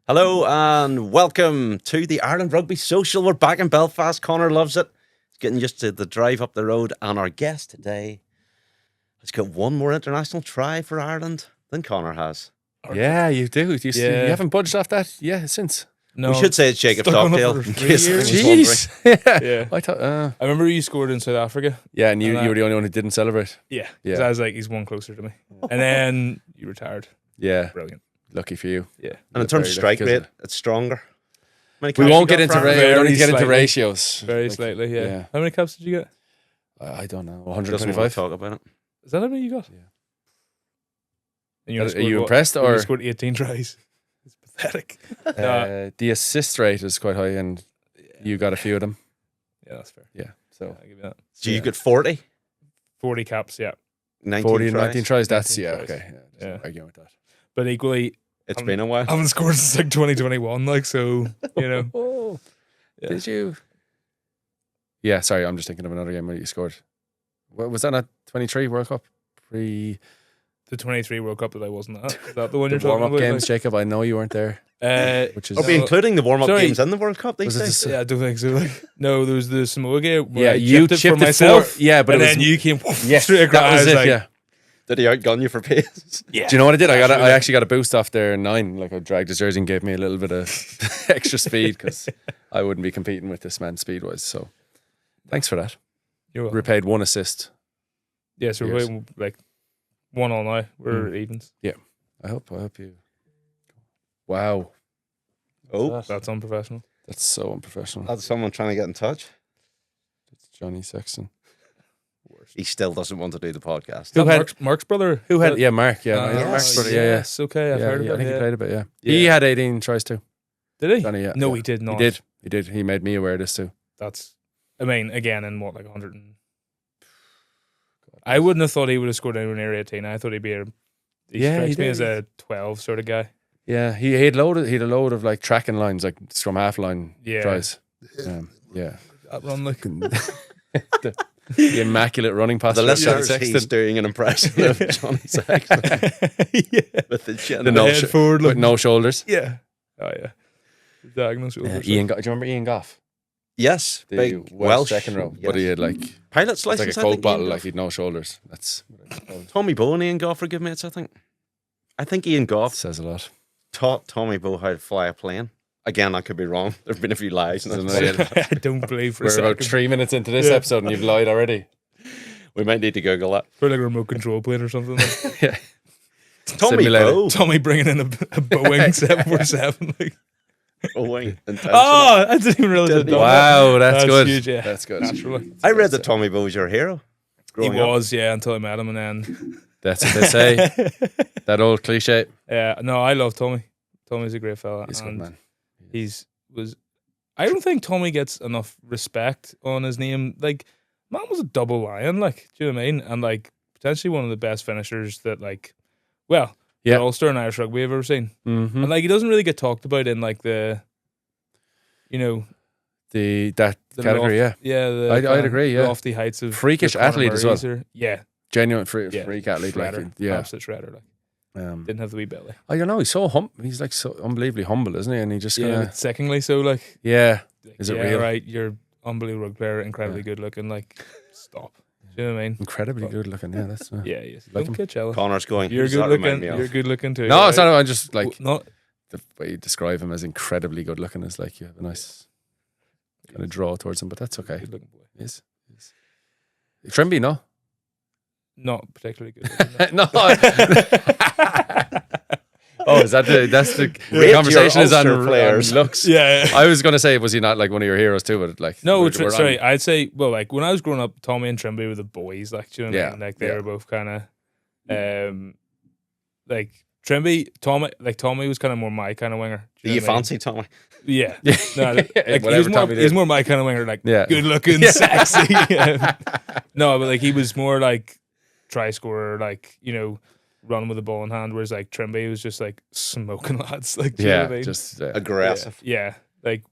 Hello and welcome to the Ireland Rugby Social. We're back in Belfast. Conor loves it. He's getting used to the drive up the road. And our guest today has got one more international try for Ireland than Conor has. Yeah, you do. You haven't budged off that since. No, we should say it's Jacob Stockdale. Jeez. Yeah. I thought. I remember you scored in South Africa. Yeah, and you were the only one who didn't celebrate. Yeah. Because I was like, he's one closer to me. And then you retired. Yeah. Brilliant. Lucky for you. Yeah. And in terms of strike rate, it's stronger. We won't get into ratios. Very slightly, yeah. How many caps did you get? I don't know. Doesn't 125. want to talk about it. Is that how many you got? Yeah. And Are you impressed? Or you scored 18 tries. It's pathetic. the assist rate is quite high, and you got a few of them. Yeah, that's fair. Yeah. So I'll give you that. So you got 40? 40 caps, yeah. 40 and 19 tries. That's 19 tries. okay. Yeah. Arguing with that. But equally, It's been a while. I haven't scored since like 2021, like, so, you know. Oh, Yeah. did you? Yeah, sorry, I'm just thinking of another game where you scored. What was that? Not 23 World Cup pre The 23 World Cup that I wasn't at. Is that the one you're the talking warm-up about? games, Jacob? I know you weren't there. Which is Are we including the warm-up Sorry. games in the World Cup these Was it days? Yeah, I don't think so. Like, no, there was the Samoa game where I you chipped it for chipped it myself. yeah, but and it was then you came yes, straight across. that was I was it. like, Yeah. Did he outgun you for pace? yeah. Do you know what I did? I actually got a boost off there in 9. Like I dragged his jersey and gave me a little bit of extra speed because I wouldn't be competing with this man speed wise. So thanks for that. You're welcome. Repaid 1 assist. Yeah, so we're waiting, like 1 all now. We're evens. I hope you. Wow, Oh, That's unprofessional. that's so unprofessional. that's someone trying to get in touch. It's Johnny Sexton. He still doesn't want to do the podcast. Who had- Mark's brother? Who had? Yeah, Mark. Yeah, Oh, Mark's brother. Yeah, yes, okay, I've heard I about think it. he played a bit. Yeah, Yeah. he had 18 tries too. Did he? Johnny, yeah, No, yeah. he did not. He did. He made me aware of this too. That's, I mean, again, in what, like 100 and... I wouldn't have thought he would have scored anywhere near 18. I thought he'd be he strikes me as a 12 sort of guy. Yeah, he had a load of like tracking lines, like scrum half line tries. Yeah, That run, like... the immaculate running pass. The for Johnny listeners, he's Sexton doing an impression of Johnny Sexton yeah. with the chin. The The no head sh- forward, with like, no shoulders. yeah. Oh, yeah. Diagonal shoulders. Ian, do you remember Ian Goff? Yes, The big Welsh Welsh second row, yes. but he had like pilot it's like slices. a I Coke think, bottle, Ian like Goff. he'd no shoulders. That's Tommy Bowe and Ian Goff are good mates. I think Ian Goff says a lot. taught Tommy Bowe how to fly a plane. Again, I could be wrong. There've been a few lies. In Isn't this. it? I don't believe for a We're about second. 3 minutes into this Yeah. episode and you've lied already. We might need to Google that. For like a remote control plane or something. Like. Yeah, Tommy Simulator. Bowe. Tommy bringing in a Boeing 747. Like. Boeing. Oh, I didn't even realize that. wow, that's good. Huge, yeah. That's good. Naturally. I read that Tommy Bowe was your hero. He growing up. was, yeah, until I met him, and then That's what they say. That old cliche. no, I love Tommy. Tommy's a great fella. He's a good and man. I don't think Tommy gets enough respect on his name. Like, man was a double lion, like, do you know what I mean? And like potentially one of the best finishers that that Ulster and Irish rugby I've ever seen. Mm-hmm. And like he doesn't really get talked about in like the That category, loft, yeah. I'd agree, yeah. lofty heights of Freakish your Conor athlete as well. Murrays Genuine Yeah. freak athlete. Like, shredder, yeah. absolute shredder. Like, didn't have the wee belly. I don't know. He's so he's like so unbelievably humble, isn't he? And he just Yeah, kind but secondly, so like, yeah. Is it yeah, real? right? You're unbelievable rugby player, incredibly good looking. Like, stop. Do you know what I mean? Incredibly good looking. Yeah, that's Yeah, yes. Like Don't him. get jealous. Connor's going. You're "Who's good that remind looking. me of?" You're good looking too. No, right? it's not. I just like Not the way you describe him as incredibly good looking is like you have a nice kind of draw towards him, but that's okay. good looking boy. Yes. Trimby, no, Not particularly good. Looking, no. Oh, is that that's the Rate conversation your is on, Ulster players. on looks? yeah. I was going to say, was he not like one of your heroes too? But like, No, we're sorry. on- I'd say, well, like when I was growing up, Tommy and Trimby were the boys. Like, do you know what I Yeah, mean? Like they yeah. were both kind of, like Trimby, Tommy was kind of more my kind of winger. Do you fancy Tommy? Yeah. No, like, Whatever Tommy did. he's more my kind of winger. Like, Yeah. good looking, sexy. No, but like he was more like try scorer, like running with the ball in hand. Whereas like Trimby was just like smoking lads. Like, do you know yeah, what I mean? just Aggressive. Yeah, like,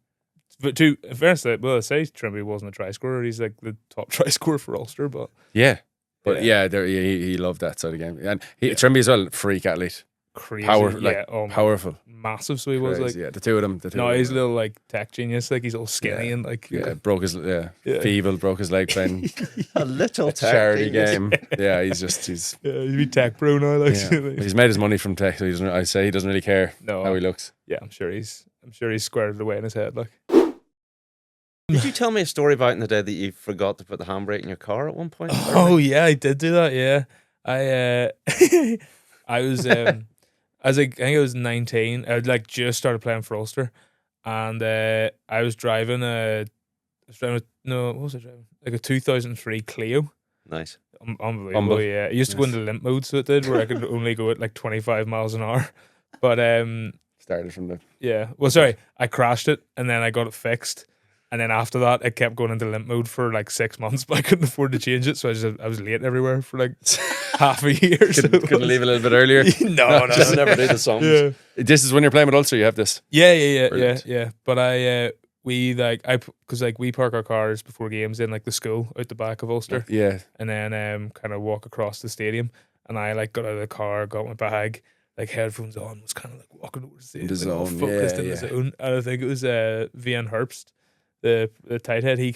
but to in fairness, well, I say Trimby wasn't a try scorer. He's like the top try scorer for Ulster, but yeah. But Yeah. he loved that side of the game, and Trimby as well, freak athlete, crazy, powerful, massive. So he was crazy, like, the two of them. no, he's a little like tech genius. Like he's all skinny and like broke his feeble, broke his leg playing a little charity genius. game. Yeah, he's he's a tech bro now. Like he's made his money from tech. So I say he doesn't really care how he looks. Yeah, I'm sure he's squared it away in his head. Like, did you tell me a story about in the day that you forgot to put the handbrake in your car at one point? Oh yeah, I did do that. Yeah, I I was I think I was 19. I had like just started playing for Ulster, and I was driving what was I driving? Like a 2003 Clio. Nice, unbelievable. Yeah, it used to go into limp mode, so it did, where I could only go at like 25 miles an hour. But started from the well, sorry, I crashed it and then I got it fixed. And then after that, it kept going into limp mode for like 6 months, but I couldn't afford to change it, so I was late everywhere for like half a year. Couldn't leave a little bit earlier. No, just never do the songs. Yeah. This is when you're playing with Ulster. You have this. Yeah. Brilliant. But we because we park our cars before games in like the school out the back of Ulster. Yeah. And then kind of walk across the stadium, and I like got out of the car, got my bag, like headphones on, was kind of like walking over the stadium, the zone, focused in the zone. And I think it was Vian Herbst, the tight head. He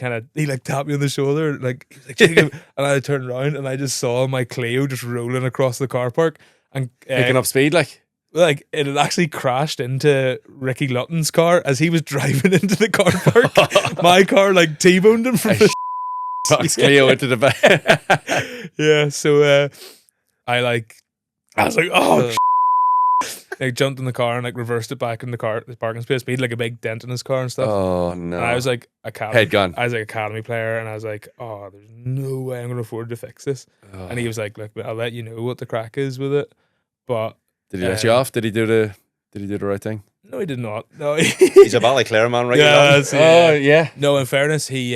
like tapped me on the shoulder, like he was like Jacob, and I turned around and I just saw my Clio just rolling across the car park and picking up speed, like it had actually crashed into Ricky Lutton's car as he was driving into the car park. My car like T-boned him from the Fox Clio into the back. Yeah, so I was like, oh. Like jumped in the car and like reversed it back in the parking space. But he had like a big dent in his car and stuff. Oh no! And I was like head gone. I was like academy player, and I was like, oh, there's no way I'm going to afford to fix this. Oh. And he was like, look, I'll let you know what the crack is with it. But did he let you off? Did he do the right thing? No, he did not. No, he's a Ballyclare man, right? Oh yeah. No, in fairness, he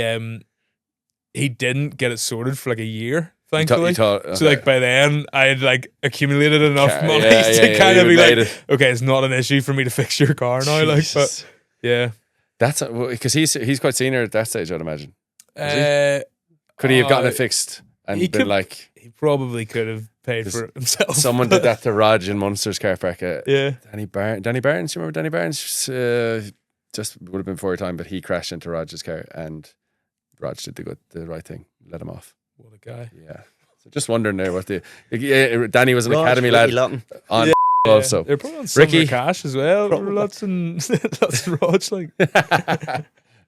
didn't get it sorted for like a year. Thankfully, okay. So like by then I had like accumulated enough money to kind of be like, okay, it's not an issue for me to fix your car now. Jesus. Like, but yeah, that's because he's quite senior at that stage, I'd imagine. Could he have gotten it fixed and been like? He probably could have paid for it himself. Someone did that to Raj in Munster's car park. Yeah, Danny Barnes. You remember Danny Barnes? Just would have been before your time, but he crashed into Raj's car and Raj did the right thing, let him off. What a guy. Yeah. So just wondering there what Danny was an academy lad on also. They're probably on Ricky cash as well. Lots of Raj like.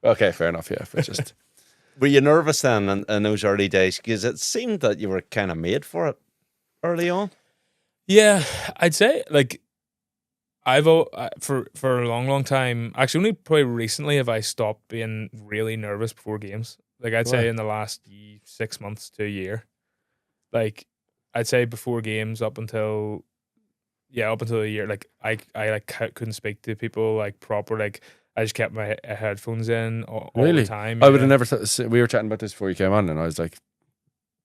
Okay, fair enough. Yeah, but just. Were you nervous then in those early days? Because it seemed that you were kind of made for it early on. Yeah, I'd say like I've for a long time. Actually, only probably recently have I stopped being really nervous before games. Like I'd say in the last 6 months to a year. Like I'd say before games up until a year. Like I like couldn't speak to people like proper. Like I just kept my headphones in all the time. I would have never thought. We were chatting about this before you came on, and I was like,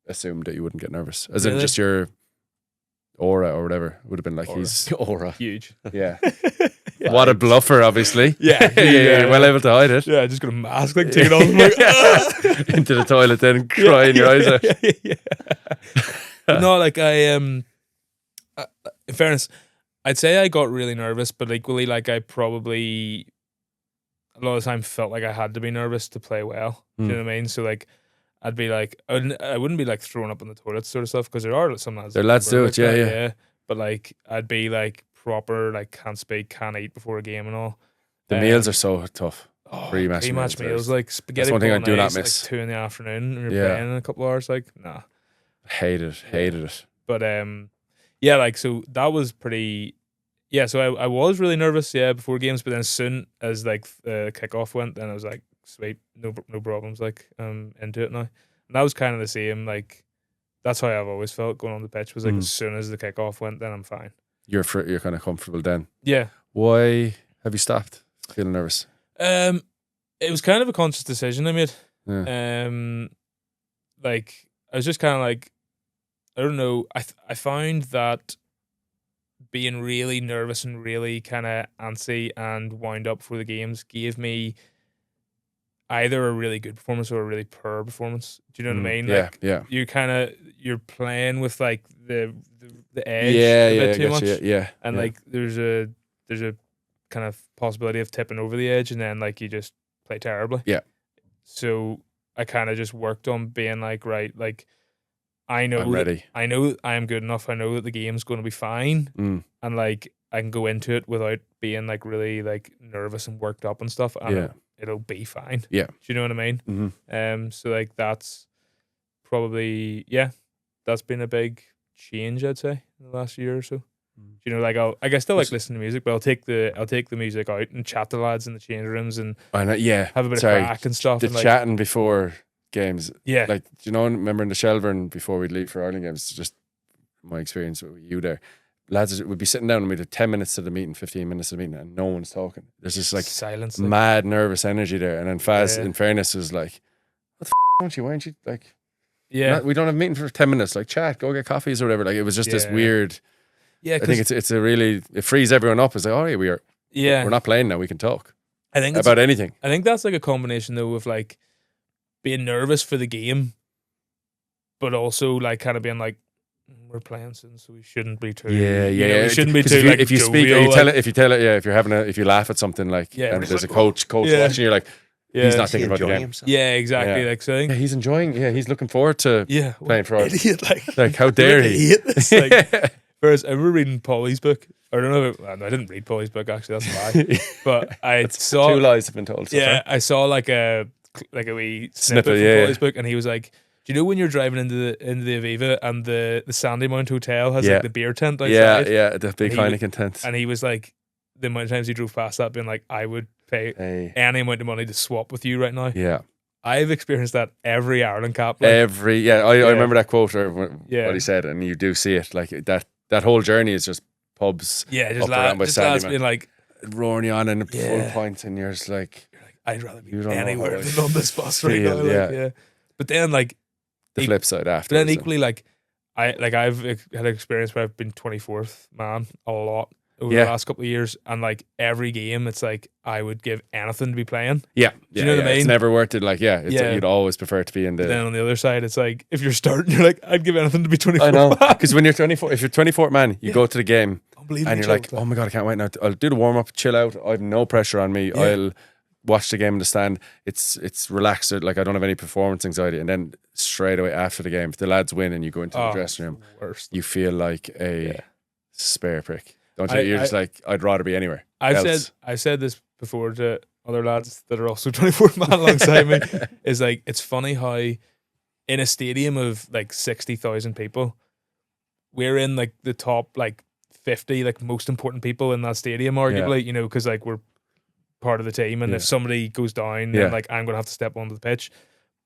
assumed that you wouldn't get nervous, as in just your aura or whatever. Would have been like he's aura huge. Yeah. What a bluffer, obviously. Yeah, well able to hide it. Yeah, just got a mask, like take it off, like, into the toilet, then crying your eyes out. Yeah. No, like in fairness, I'd say I got really nervous, but equally, like I probably a lot of the time felt like I had to be nervous to play well. Do you know what I mean? So like, I'd be like, I wouldn't be like throwing up in the toilet sort of stuff, because there are some lads. There lads do it, yeah. But like, I'd be like proper, like can't speak, can't eat before a game and all. The meals are so tough. Pre-match meals, like spaghetti. That's one thing I do not miss. Like 2 PM, and you're playing in a couple of hours. Like, nah. Hated it. But yeah, like so that was pretty. Yeah, so I was really nervous, before games, but then as soon as like the kickoff went, then I was like, sweet, no problems, like into it now. And that was kind of the same, like that's how I've always felt going on the pitch, was like as soon as the kickoff went, then I'm fine. You're kind of comfortable then. Yeah. Why have you stopped feeling nervous? It was kind of a conscious decision I made. Yeah. Like I was just kind of like, I don't know. I found that being really nervous and really kind of antsy and wound up for the games gave me either a really good performance or a really poor performance. Do you know what I mean? Yeah, Like, yeah. You're playing with like the edge Yeah, a yeah, bit I too got much, you. Yeah, and yeah. like there's a kind of possibility of tipping over the edge, and then like you just play terribly. Yeah. So I kind of just worked on being like, right, like I know I'm ready. I know I am good enough. I know that the game's going to be fine, and like I can go into it without being like really like nervous and worked up and stuff. And Yeah. it'll be fine. Yeah. Do you know what I mean? Mm-hmm. So like that's probably that's been a big change, I'd say, in the last year or so. You know, like I still like listen to music, but I'll take the music out and chat to lads in the change rooms and I know, yeah. have a bit of crack and stuff. The and like, chatting before games. Yeah. Like, do you know, remember in the Shelburne before we'd leave for Ireland games, just my experience with you there. Lads would be sitting down and we'd have 10 minutes to the meeting, 15 minutes to the meeting, and no one's talking. There's just like silence, mad nervous energy there. And then Faz, in fairness, was like, what the don't you? Why aren't you like, we don't have a meeting for 10 minutes, like chat, go get coffees or whatever. Like, it was just this weird. Yeah, I think it's a really, it frees everyone up. It's like, oh yeah, we're not playing now, we can talk. I think about anything. I think that's like a combination though of like being nervous for the game, but also like kind of being like, we're playing soon, so we shouldn't be too. We shouldn't be too. If you speak, or you tell it, if you laugh at something like, and there's a coach watching, you're like, he's not thinking about the game. Himself. Yeah, exactly. Like, so I think he's enjoying. Yeah, he's looking forward to playing for us. Idiot, like how dare he? Like, whereas I remember reading Paulie's book. I don't know. No, I didn't read Paulie's book actually. That's a lie. But I saw 2 lies have been told. So far. I saw like a wee snippet from Paulie's book, and he was like, do you know when you're driving into the Aviva and the Sandymount Hotel has like the beer tent outside? Yeah, the big Heineken tent. And he was like, the amount of times he drove past that, being like, I would pay any amount of money to swap with you right now. Yeah. I've experienced that every Ireland Cup. Like, I remember that quote or what he said, and you do see it. Like that whole journey is just pubs. Yeah, just lads being like roaring you on in full point, and you're just like, I'd rather be anywhere than on this bus right now. Like, But then like the flip side after. But then equally like I've had an experience where I've been 24th man a lot over the last couple of years, and like every game it's like I would give anything to be playing. Do you know what I mean? It's never worth it. Like you'd always prefer to be in the. But then on the other side, it's like if you're starting, you're like, I'd give anything to be 24. I know, because when you're 24, if you're 24 man, you go to the game and you're like, oh my god, I can't wait now. I'll do the warm up, chill out. I have no pressure on me. I'll watch the game in the stand. It's relaxed. Like I don't have any performance anxiety. And then straight away after the game, if the lads win and you go into the dressing room, you feel like a spare prick. Don't you? You're just like, I'd rather be anywhere. I've said this before to other lads that are also 24 man alongside me. Is like, it's funny how in a stadium of like 60,000 people, we're in like the top like 50 like most important people in that stadium, arguably. You know, because like we're part of the team, and if somebody goes down, then like I'm gonna have to step onto the pitch.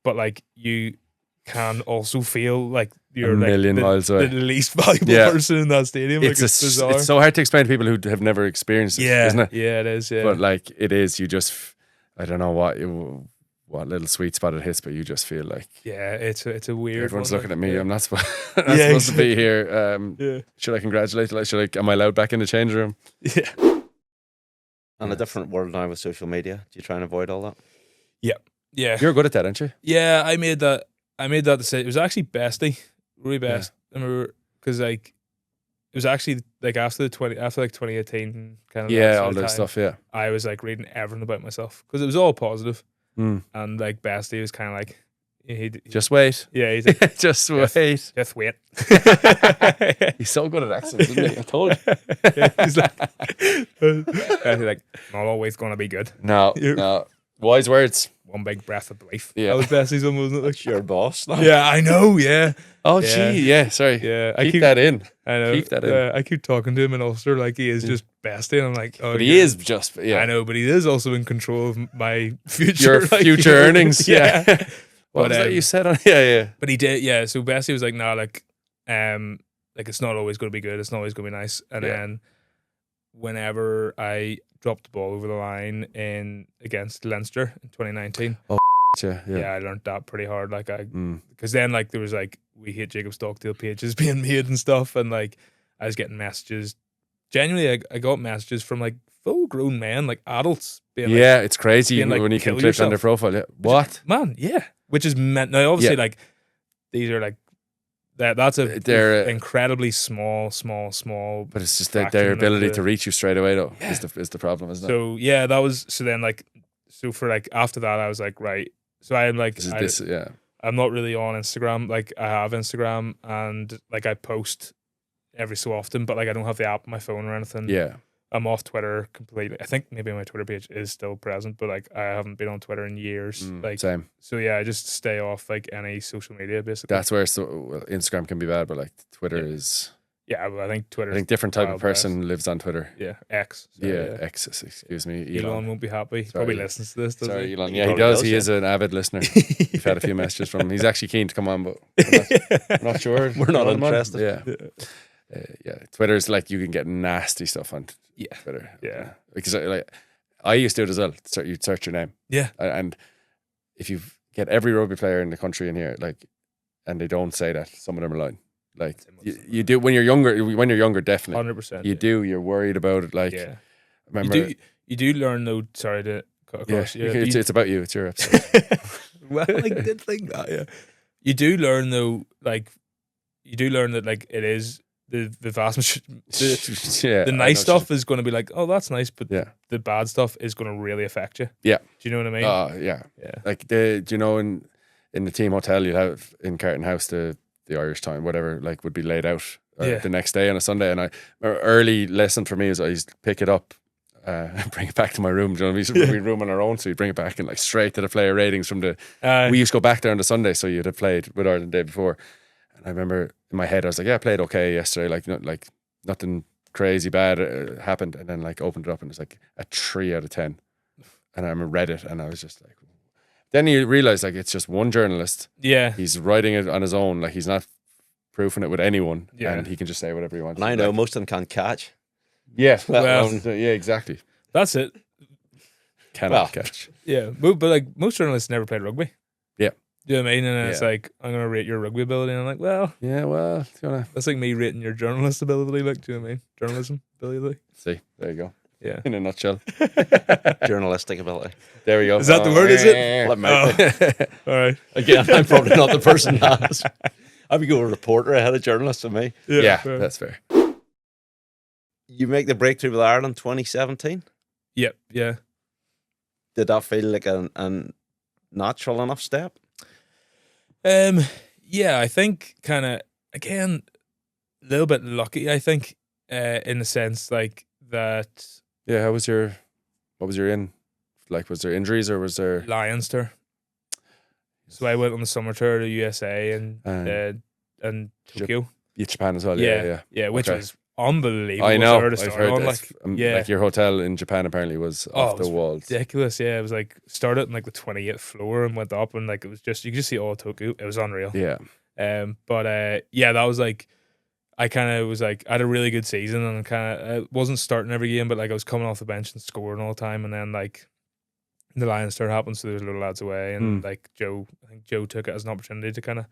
But like you can also feel like you're a million miles away, the least valuable person in that stadium. It's like, it's bizarre. It's so hard to explain to people who have never experienced it, isn't it? Yeah, it is. Yeah, but like it is. You just, I don't know what little sweet spot it hits, but you just feel like it's a weird. Everyone's one, looking at me. I'm not supposed to be here. Should I congratulate you? Am I allowed back in the change room? Yeah. And a different world now with social media. Do you try and avoid all that? Yeah. You're good at that, aren't you? Yeah, I made that decision. It was actually Bestie, really best. I remember because like it was actually like after 2018 kind of all that stuff. Yeah, I was like reading everything about myself because it was all positive, and like Bestie was kind of like. Just wait. Yeah, he's like, just wait. Just wait. He's so good at accents, isn't he? I told you. He's like, not always going to be good. No. Wise words. One big breath of belief. Yeah. That was Bessie's one, wasn't it? Like, your boss. Now. Yeah, I know. Yeah. Oh, gee. Yeah. Sorry. Yeah. Keep that in. I know. Keep that in. I keep talking to him in Ulster like he is just Bestie, and I'm like, oh, but he is just. Yeah. I know, but he is also in control of my future. Your future earnings. Yeah. What was that you said on? Yeah. But he did, yeah. So Bessie was like, nah, like it's not always going to be good. It's not always going to be nice. And then whenever I dropped the ball over the line against Leinster in 2019, yeah, I learned that pretty hard. Like because then like there was like we hit Jacob Stockdale pages being made and stuff, and like I was getting messages. Genuinely, I got messages from like full grown men, like adults, being Yeah, it's crazy being like, when you can kill click on their yourself. profile. Yeah. What? Man, yeah. Which is meant now. Obviously, Yeah. like these are like that's a They're incredibly small. But it's just fraction their of ability the- to reach you straight away, though, Yeah. is the problem, isn't it? So yeah, that was so then like so for like after that I was like right. So I'm like Yeah. I'm not really on Instagram. Like I have Instagram and like I post every so often, but like I don't have the app on my phone or anything. Yeah. I'm off Twitter completely. I think maybe my Twitter page is still present, but like I haven't been on Twitter in years. Like Same. so yeah, I just stay off like any social media basically. That's where Instagram can be bad, but like Twitter is. Yeah, well, I think Twitter. I think different type of person lives on Twitter. Yeah, X. Yeah, X. Excuse me, Elon. Won't be happy. Sorry. Probably listens to this. Sorry, He? Elon. He Yeah, he probably does. does, He yeah. is an avid listener. We've had a few messages from him. He's actually keen to come on, but I'm not sure. We're not Come on. interested. Yeah. Yeah. Twitter's like you can get nasty stuff on Twitter. Yeah. Because like I used to do it as well. You'd search your name. Yeah. And if you get every rugby player in the country in here, like, and they don't say that, some of them are lying. Like you do when you're younger. When you're younger, definitely 100%. you do. You're worried about it. Like, Yeah. remember, You do learn though. Sorry to cut across. yeah, it's about you. It's your episode. Well, I did think that. Yeah. You do learn though. Like you do learn that like it is the vast the nice stuff is going to be like, oh, that's nice, but the bad stuff is going to really affect you. Yeah. Do you know what I mean? Yeah. Yeah. Like do you know in the team hotel you'd have in Carton House the Irish time, whatever, like would be laid out the next day on a Sunday. And early lesson for me is I used to pick it up, bring it back to my room. Do you know, we used to be room on our own, so you bring it back and like straight to the player ratings from the. We used to go back there on the Sunday, so you'd have played with Ireland the day before. And I remember in my head I was like, yeah, I played okay yesterday. Like like nothing crazy bad happened. And then like opened it up and it was like a 3 out of 10. And I remember read it and I was just like. Then you realize like it's just one journalist. Yeah. He's writing it on his own. Like he's not proofing it with anyone. Yeah. And he can just say whatever he wants. And I know most of them can't catch. Yeah. Well, yeah, exactly. That's it. Cannot catch. Yeah. But like most journalists never played rugby. Yeah. Do you know what I mean? And it's like, I'm going to rate your rugby ability. And I'm like, well. Yeah, well. That's like me rating your journalist ability. Like, do you know what I mean? Journalism ability. See, there you go. Yeah. In a nutshell. Journalistic ability. There we go. Is that the word, is it? Let me out. All right. Again, I'm probably not the person that is. I would go a reporter ahead of journalists for me. Yeah, fair. that's fair. You make the breakthrough with Ireland 2017. Yep. Yeah. Did that feel like a natural enough step? Yeah, I think kind of again a little bit lucky. I think in the sense like that. Yeah, what was your in? Like, was there injuries or was there Lions tour? So I went on the summer tour to USA and Tokyo. Japan as well? Yeah, which Okay. was unbelievable. I know. tour to I've start heard on, this. like, Like your hotel in Japan apparently was off it the was walls. ridiculous. Yeah, it was like started on like the 28th floor and went up and like it was just you could just see all Tokyo. It was unreal. Yeah. But yeah, that was like I kind of was like I had a really good season and kind of wasn't starting every game, but like I was coming off the bench and scoring all the time, and then like the Lions tour happened, so there was little lads away, and like I think Joe took it as an opportunity to kind of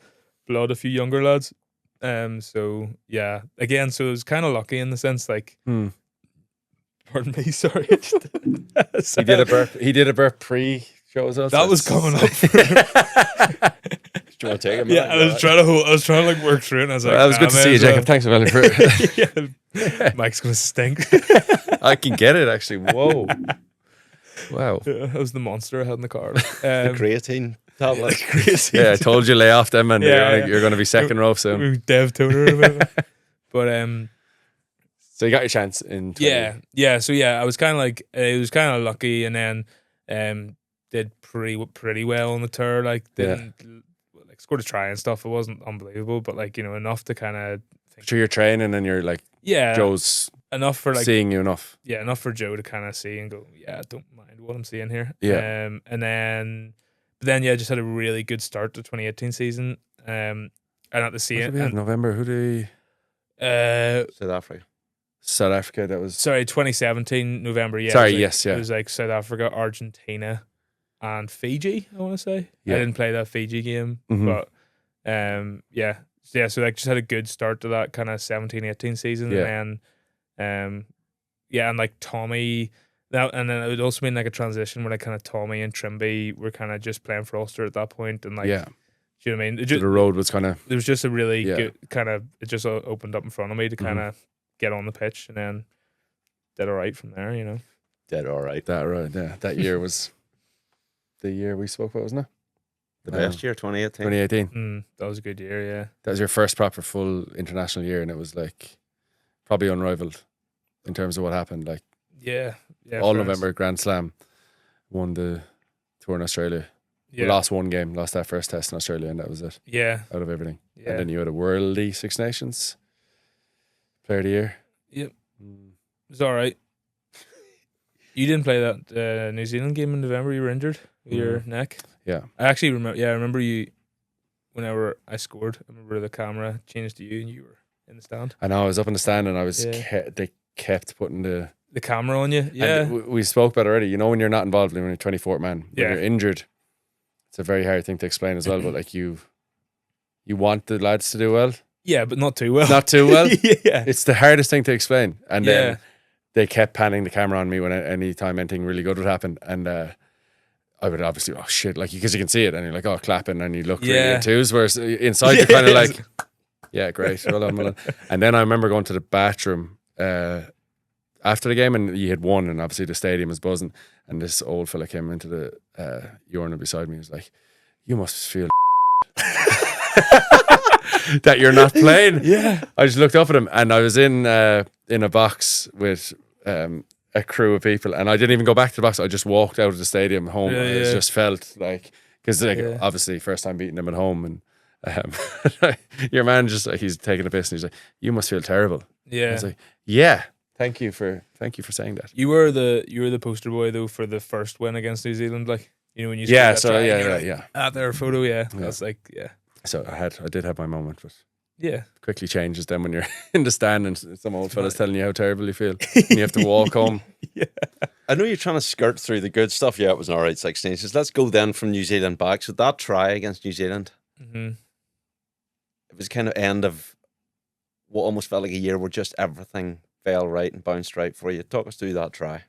blood a few younger lads. So yeah, again, so it was kind of lucky in the sense like. Pardon me, sorry. He did a burp pre-show as well. That was coming up. Do you want to take him? Yeah, I was trying to like work through it. And I was like, Well, that was good to see you, Jacob. Thanks a million for it. Yeah, Mike's gonna stink. I can get it actually. Whoa. Wow. Yeah, that was the monster I had in the car. The creatine tablet. Yeah, I told you lay off them and Yeah, you're going to be second row soon. Dev toner. But So you got your chance in 20. yeah. So yeah, I was kind of like it was kind of lucky, and then did pretty well on the tour. Like like scored a try and stuff. It wasn't unbelievable, but like enough to kind of. So you're training and you're like Joe's enough for like seeing you enough. Yeah, enough for Joe to kind of see and go, yeah, I don't mind what I'm seeing here. Yeah. And then just had a really good start to 2018 season. And at the same November, who did South Africa. South Africa, that was 2017 November. Yeah. Sorry, it was like, yes, yeah. It was like South Africa, Argentina, and Fiji. I want to say. Yeah. I didn't play that Fiji game, but yeah. So like just had a good start to that kind of 17-18 season, Yeah. and then and like Tommy And then it would also mean like a transition where like kind of Tommy and Trimby were kind of just playing for Ulster at that point, and like, Yeah. do you know what I mean? So the road was kind of. There was just a really good kind of. It just opened up in front of me to kind of get on the pitch, and then did all right from there. You know, Did all right. That right. Yeah, that year was the year we spoke about, wasn't it? The best year, 2018. 2018. That was a good year. Yeah, That was your first proper full international year, and it was like probably unrivaled in terms of what happened. Like, yeah. all November Grand Slam, won the tour in Australia. Yeah. We lost one game, lost that first test in Australia, and that was it. Yeah, Out of everything. yeah. And then you had a worldly Six Nations Player of the Year. Yep. It was all right. You didn't play that New Zealand game in November. You were injured with your neck. Yeah. I actually remember. Yeah, I remember you. Whenever I scored, I remember the camera changed to you, and you were in the stand. I know, I was up in the stand, and I was they kept putting the camera on you. Yeah, and we spoke about it already. You know, when you're not involved, when you're 24th man, when you're injured, it's a very hard thing to explain as well. But like you want the lads to do well. Yeah, but not too well. Not too well. Yeah, it's the hardest thing to explain. And then they kept panning the camera on me when any time anything really good would happen, and I would obviously, oh shit, like, because you can see it, and you're like, oh, clapping, and you look really enthused, whereas inside you're kind of like, yeah, great, well done. And then I remember going to the bathroom after the game, and you had won, and obviously the stadium was buzzing, and this old fella came into the urinal beside me. He was like, you must feel that you're not playing. Yeah. I just looked up at him, and I was in a box with a crew of people, and I didn't even go back to the box. I just walked out of the stadium home. I just felt like, because obviously first time beating them at home, and your man just like, he's taking a piss, and he's like, you must feel terrible. Yeah. I was like, yeah, thank you for saying that. You were the poster boy though for the first win against New Zealand, like, you know, when you at their photo. That's like, so I did have my moment, but yeah, quickly changes then when you're in the stand and some old fella's telling you how terrible you feel and you have to walk home. Yeah, I know you're trying to skirt through the good stuff. Yeah, it was an alright Six Nations. Let's go then from New Zealand back. So that try against New Zealand, it was kind of end of what almost felt like a year where just everything fell right and bounced right for you. Talk us through that try.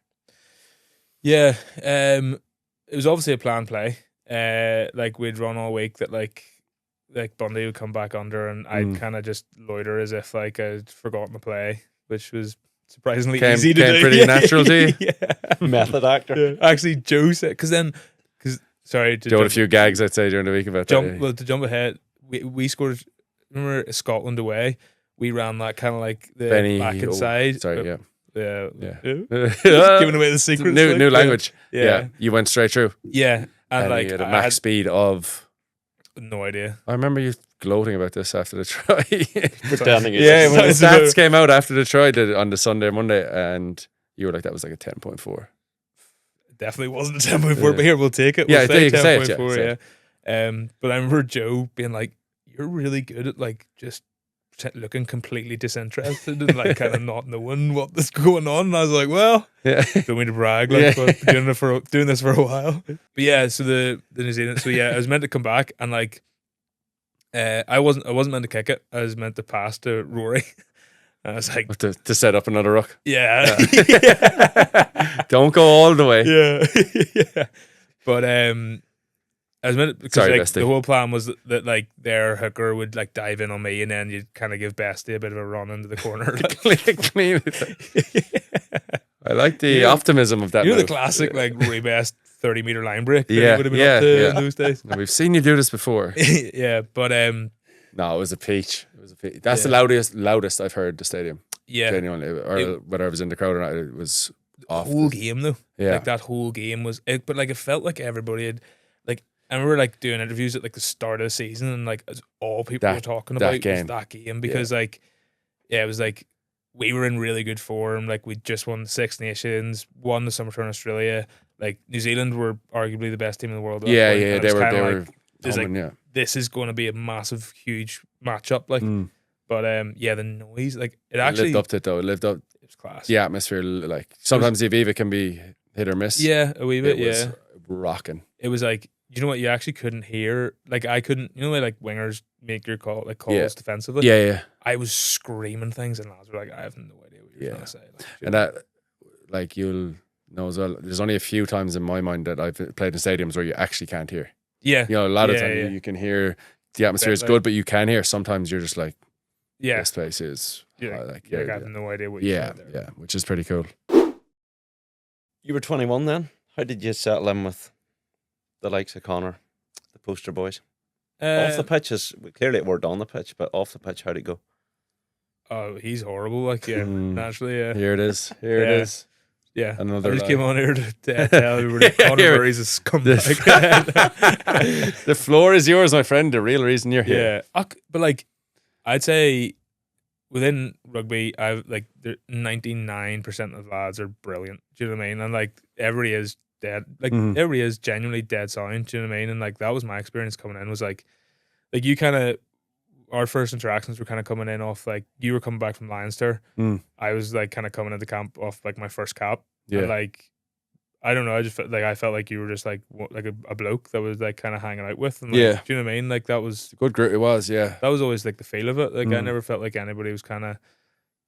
Yeah, it was obviously a planned play. Like, we'd run all week that like Bundy would come back under, and I'd kind of just loiter as if like I'd forgotten to play, which was surprisingly easy to do. Pretty natural to you. Method actor. Yeah. Actually, Joe said, sorry, Joe had a few gags, I'd say, during the week about that. Well, to jump ahead, we scored. Remember Scotland away? We ran that kind of like the back and side. Sorry, yeah. Giving away the secrets. New language. Yeah, you went straight through. Yeah, and like you had a max speed of. No idea. I remember you gloating about this after the try. Pretending when the stats came out after the try on the Sunday or Monday, and you were like, that was like a 10.4. Definitely wasn't a 10.4, but here, we'll take it. We'll say you can 10.4, say it. But I remember Joe being like, you're really good at like just looking completely disinterested and like kind of not knowing what was going on. And I was like, well, don't mean to brag, like, but doing this for a while. But yeah, so the New Zealand, I was meant to come back, and like I wasn't meant to kick it. I was meant to pass to Rory. And I was like, to set up another ruck. Yeah. Don't go all the way. Yeah. But I was meant, because like, the whole plan was that like their hooker would like dive in on me, and then you'd kind of give Bestie a bit of a run into the corner. Clean it. I like the optimism of that. You know, move. The classic like Rory Best 30-meter line break. That would have been up to in those days. Now, we've seen you do this before. Yeah, but no, it was a peach. That's the loudest I've heard the stadium. Yeah, genuinely, or whether I was in the crowd or not, it was off. The whole game though. Yeah, like that whole game was. But like it felt like everybody had like. I remember like doing interviews at like the start of the season, and like all people were talking about was that game, because like, it was like we were in really good form. Like, we just won the Six Nations, won the Summer Tour in Australia. Like, New Zealand were arguably the best team in the world. They were. This is going to be a massive, huge matchup. Like, but the noise, like it actually lived up to it though. It lived up. It was class. The atmosphere, like sometimes the Aviva can be hit or miss. Yeah, a wee bit. It was rocking. It was like, you know what, you actually couldn't hear. Like, I couldn't. You know, like wingers make your calls defensively. Yeah. I was screaming things, and lads were like, I have no idea what you're trying to say. Like, and that, like, you'll know as well. There's only a few times in my mind that I've played in stadiums where you actually can't hear. Yeah. You know, a lot of times you can hear the atmosphere is good, but you can hear. Sometimes you're just like, this place is I have no idea what you're saying there. Yeah, which is pretty cool. You were 21 then. How did you settle in with the likes of Conor, the poster boys? Off the pitch clearly it worked on the pitch, but off the pitch, how'd it go? Oh, he's horrible. Like, naturally, yeah. Here it is. Here it is. Yeah, another. I just came on here to tell everybody Conor Murray's a scumbag. The floor is yours, my friend. The real reason you're here. Yeah, but like, I'd say within rugby, 99% of lads are brilliant. Do you know what I mean? And like, everybody is dead. Like, everybody is genuinely dead sound. Do you know what I mean? And like, that was my experience coming in. Was like you kind of. Our first interactions were kind of coming in off like you were coming back from Leinster. I was like kind of coming into camp off like my first cap. Yeah. And like, I don't know. I just felt like you were just like a bloke that was like kind of hanging out with. And like, do you know what I mean? Like that was a good group. It was, yeah. That was always like the feel of it. Like I never felt like anybody was kind of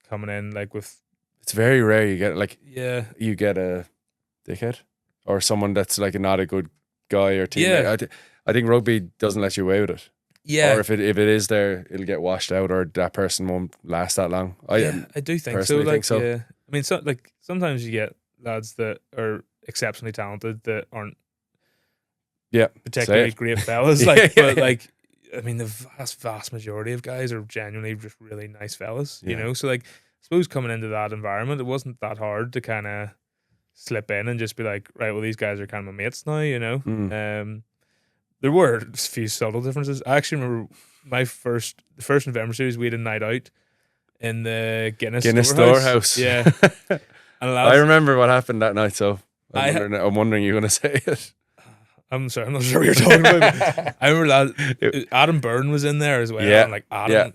coming in like with. It's very rare you get like you get a dickhead or someone that's like not a good guy or teammate. Yeah. I think rugby doesn't let you away with it. Yeah, or if it is there, it'll get washed out, or that person won't last that long. I do think so. Like, I mean, sometimes you get lads that are exceptionally talented that aren't, particularly great fellas. Like, but like, I mean, the vast majority of guys are genuinely just really nice fellas. You know, so like, I suppose coming into that environment, it wasn't that hard to kind of slip in and just be like, right, well, these guys are kind of my mates now. You know, there were a few subtle differences. I actually remember the first November series, we had a night out in the Guinness Storehouse. Yeah. And I remember what happened that night, so I'm wondering you're going to say it. I'm sorry, I'm not sure what you're talking about. I remember Adam Byrne was in there as well. Yeah. And like Adam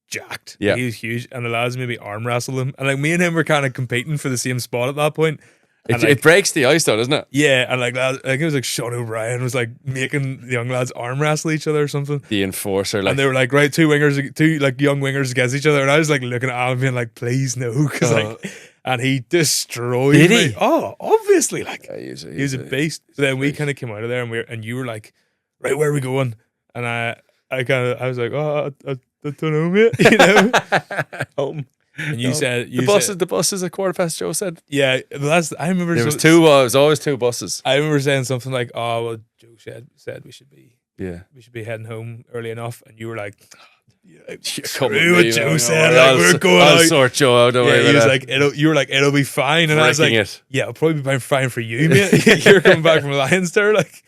jacked. Yeah. He was huge. And the lads maybe arm wrestled him. And like me and him were kind of competing for the same spot at that point. It breaks the ice though, doesn't it? Yeah, and like it was like Sean O'Brien was like making the young lads arm wrestle each other or something. The enforcer, like, and they were like, right, two like young wingers against each other, and I was like looking at Alan being like, please no, because and he destroyed me. He? Oh, obviously, like he was a beast. So then we kind of came out of there, and you were like, right, where are we going? And I was like, oh, I don't know, mate, you know, home. And you said the buses at 20:15. Joe said, yeah. I remember there was two. It was always two buses. I remember saying something like, "Oh, well, Joe said we should be heading home early enough," and you were like, "Screw what Joe said. Like, we're going I'll out." sort Joe out. He was like, you were like, "It'll be fine," and I was like, "Yeah, it'll probably be fine for you, mate. You're coming back from Leinster, like."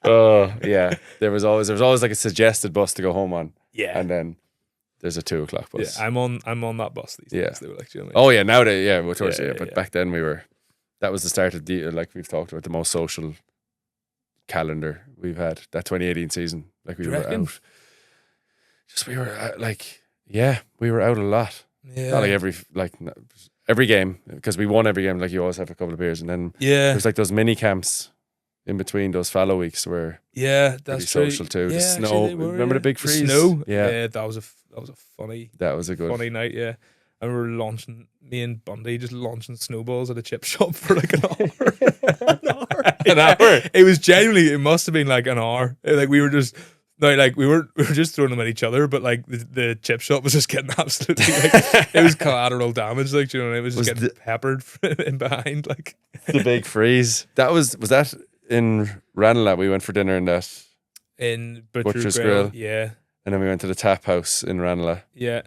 Yeah. There was always like a suggested bus to go home on. Yeah, and then. There's a 2:00 bus. Yeah, I'm on that bus these days. They were like, you know, oh yeah, now but back then that was the start of like we've talked about, the most social calendar we've had, that 2018 season. Like we were out. We were out a lot. Yeah. Not like every game, because we won every game, like you always have a couple of beers, and then there's like those mini camps in between those fallow weeks where that's social too. Yeah, the snow. Remember the big freeze? The snow. Yeah, that was a funny. That was a good funny night. Yeah, and we were me and Bundy just launching snowballs at a chip shop for like an hour. An hour. It was genuinely. It must have been like an hour. Like we were just. we were just throwing them at each other, but like the chip shop was just getting absolutely like it was collateral damage, like, you know, it was just getting peppered in behind, like the big freeze. That was that in Ranelagh. We went for dinner in Butcher's Grill. Yeah. And then we went to the tap house in Ranelagh. Yeah.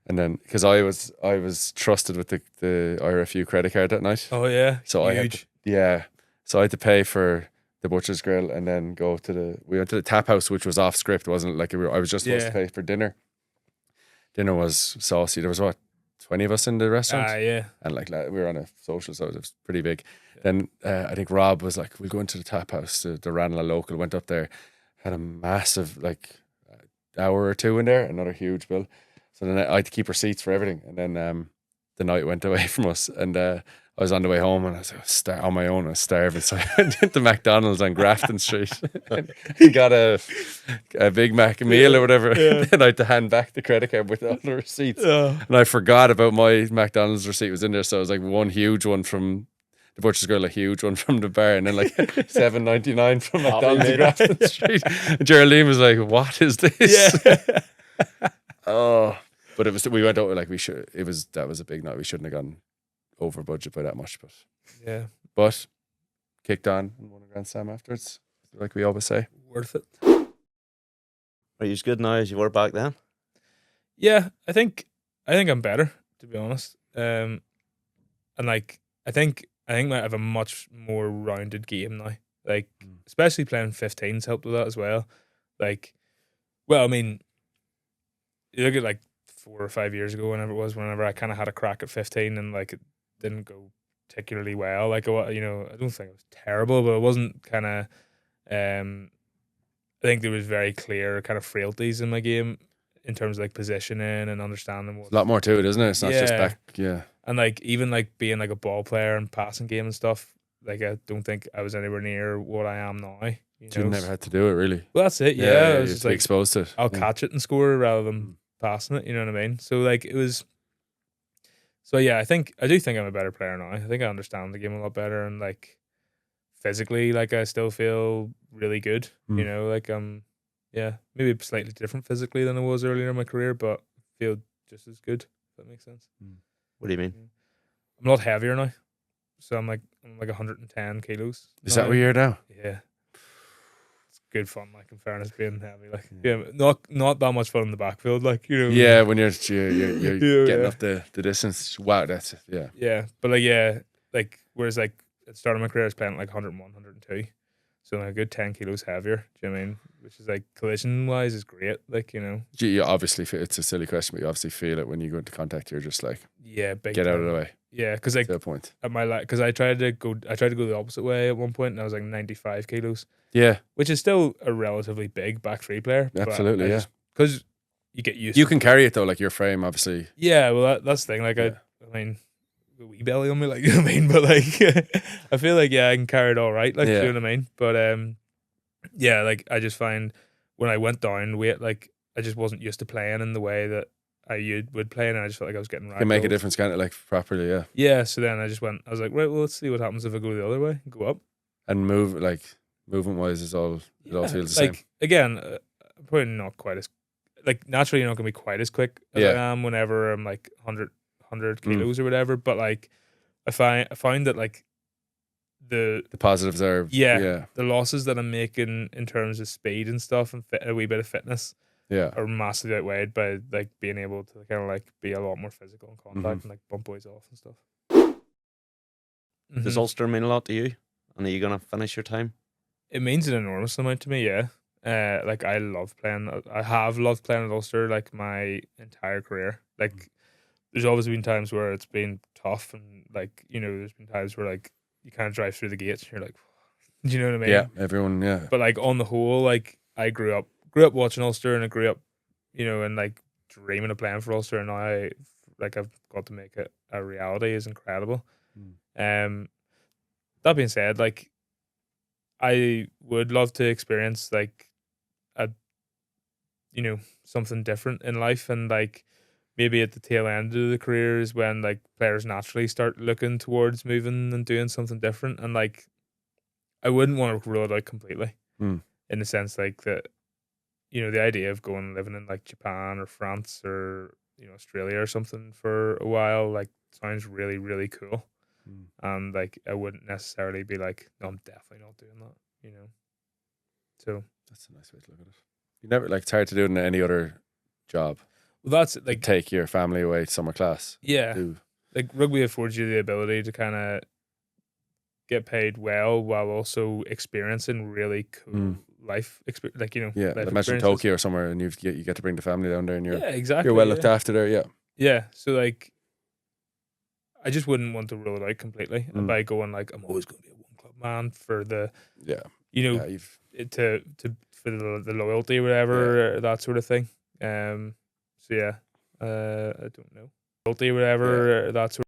And then because I was trusted with the IRFU credit card that night. Oh yeah. So huge. So I had to pay for the Butcher's Grill and then we went to the tap house, which was off script. It wasn't like I was just supposed to pay for dinner. Dinner was saucy. There was 20 of us in the restaurant. Yeah. And like we were on a social, so it was pretty big. Yeah. Then I think Rob was like, we'll go into the tap house, the Ranelagh local. Went up there, had a massive hour or two in there, another huge bill. So then I had to keep receipts for everything. And then the night went away from us, and I was on the way home, and I was on my own. I was starving, so I went into McDonald's on Grafton Street. He got a Big Mac meal or whatever, and then I had to hand back the credit card with all the receipts. And I forgot about my McDonald's receipt was in there, so it was like one huge one from the butcher's got a huge one from the bar, and then like $7.99 from McDonald's made across the street. And Geraldine was like, "What is this?" Yeah. Oh, but it was. We went over like we should. That was a big night. We shouldn't have gone over budget by that much, but kicked on and won a Grand Slam afterwards, like we always say. Worth it. Are you as good now as you were back then? Yeah, I think I'm better, to be honest. And like I think I might have a much more rounded game now. Like especially playing 15s helped with that as well. Like, well, I mean, you look at like 4 or 5 years ago, whenever I kind of had a crack at 15 and like it didn't go particularly well. Like, you know, I don't think it was terrible, but it wasn't kind of. I think there was very clear kind of frailties in my game in terms of like positioning and understanding what. A lot more to it, isn't it? It's not just back. Yeah. And like even like being like a ball player and passing game and stuff, like I don't think I was anywhere near what I am now. You never had to do it, really. Well, that's it. Yeah, I was just like exposed to it. I'll catch it and score rather than passing it. You know what I mean? So like it was. So yeah, I do think I'm a better player now. I think I understand the game a lot better, and like physically, like I still feel really good. You know, like yeah, maybe slightly different physically than I was earlier in my career, but feel just as good. If that makes sense. What do you mean? I'm a lot heavier now, so I'm like 110 kilos. Is that what you're now? Yeah, it's good fun. Like in fairness, being heavy, like not that much fun in the backfield. Like you know, yeah, when you're getting up the distance. Wow, that's it. Yeah, but like whereas like at the start of my career, I was playing at like 101, 102. So like a good 10 kilos heavier. Do you know what I mean? Which is like collision wise is great. Like, you know. You obviously feel, it's a silly question, but you obviously feel it when you go into contact. You're just like, big get time. out of the way. Yeah, because like to a point. At my because I tried to go the opposite way at one point, and I was like 95 kilos. Yeah, which is still a relatively big back three player. Absolutely, yeah. Because you get used. You can carry it though, like your frame, obviously. Yeah, well that's the thing. Like I mean. A wee belly on me, like, you know what I mean, but like I feel like I can carry it all right, like, you know what I mean, but like I just find when I went down weight, like I just wasn't used to playing in the way that I would play, and I just felt like I was getting right. Can make a difference, can't it? Like properly, so then I was like, right, well, let's see what happens if I go the other way, go up and move. Like movement wise it all feels the like, same. Again, probably not quite as like naturally you're not gonna be quite as quick as I am whenever I'm like 100 kilos or whatever, but like I find that like the positives are the losses that I'm making in terms of speed and stuff and a wee bit of fitness are massively outweighed by like being able to kind of like be a lot more physical in contact and like bump boys off and stuff. Does Ulster mean a lot to you? And are you gonna finish your time? It means an enormous amount to me, like I love playing. I have loved playing at Ulster like my entire career. Like there's always been times where it's been tough, and like, you know, there's been times where like you kind of drive through the gates and you're like, do you know what I mean? Yeah, everyone, But like on the whole, like I grew up watching Ulster, and I grew up, you know, and like dreaming of playing for Ulster, and now I've got to make it a reality is incredible. That being said, like I would love to experience like something different in life, and like maybe at the tail end of the career is when like players naturally start looking towards moving and doing something different, and like I wouldn't want to rule it out completely in the sense like that, you know, the idea of going and living in like Japan or France or, you know, Australia or something for a while like sounds really, really cool. And like I wouldn't necessarily be like, no, I'm definitely not doing that, you know. So that's a nice way to look at it. You never like, it's hard to do it in any other job. Well, that's like take your family away to summer class. Yeah, like rugby affords you the ability to kind of get paid well while also experiencing really cool life experience. Like, you know, like imagine Tokyo or somewhere, and you get to bring the family down there, and you're well looked after there. Yeah. So like, I just wouldn't want to rule it out completely by going like, I'm always going to be a one club man for the you know for the loyalty or whatever that sort of thing. So I don't know. Loyalty or whatever that sort